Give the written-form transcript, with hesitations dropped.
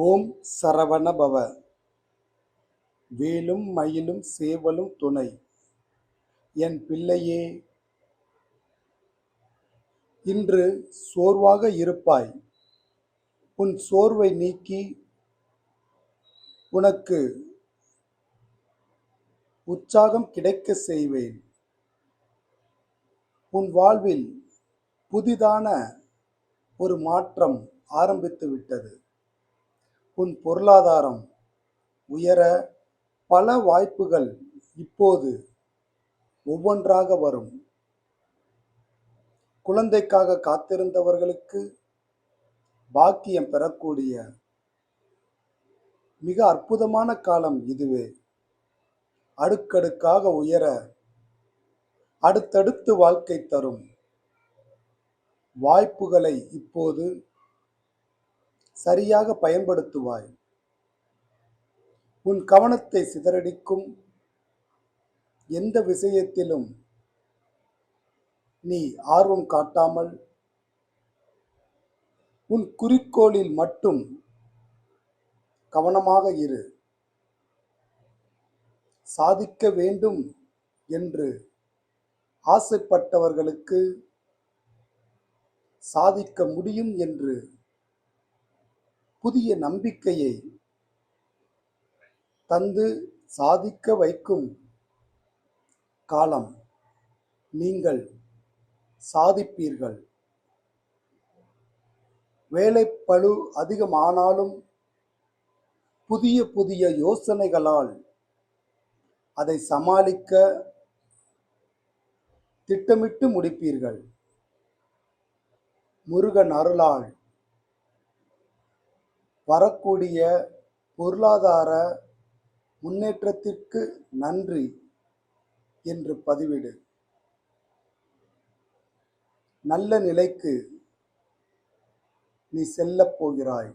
ஓம் சரவண பவ. வேலும் மயிலும் சேவலும் துணை. என் பிள்ளையே, இன்று சோர்வாக இருப்பாய். உன் சோர்வை நீக்கி உனக்கு உற்சாகம் கிடைக்க செய்வேன். உன் வாழ்வில் புதிதான ஒரு மாற்றம் ஆரம்பித்து விட்டது. உன் பொருளாதாரம் உயர பல வாய்ப்புகள் இப்போது ஒவ்வொன்றாக வரும். குழந்தைக்காக காத்திருந்தவர்களுக்கு பாக்கியம் பெறக்கூடிய மிக அற்புதமான காலம் இதுவே. அடுக்கடுக்காக உயர அடுத்தடுத்து வாழ்க்கை தரும் வாய்ப்புகளை இப்போது சரியாக பயன்படுத்துவாய். உன் கவனத்தை சிதறடிக்கும் எந்த விஷயத்திலும் நீ ஆர்வம் காட்டாமல் உன் குறிக்கோளில் மட்டும் கவனமாக இரு. சாதிக்க வேண்டும் என்று ஆசைப்பட்டவர்களுக்கு சாதிக்க முடியும் என்று புதிய நம்பிக்கையை தந்து சாதிக்க வைக்கும் காலம். நீங்கள் சாதிப்பீர்கள். வேலைப்பளு அதிகமானாலும் புதிய புதிய யோசனைகளால் அதை சமாளிக்க திட்டமிட்டு முடிப்பீர்கள். முருகன் அருளால் வரக்கூடிய பொருளாதார முன்னேற்றத்திற்கு நன்றி என்று பதிவிடு. நல்ல நிலைக்கு நீ செல்லப் போகிறாய்.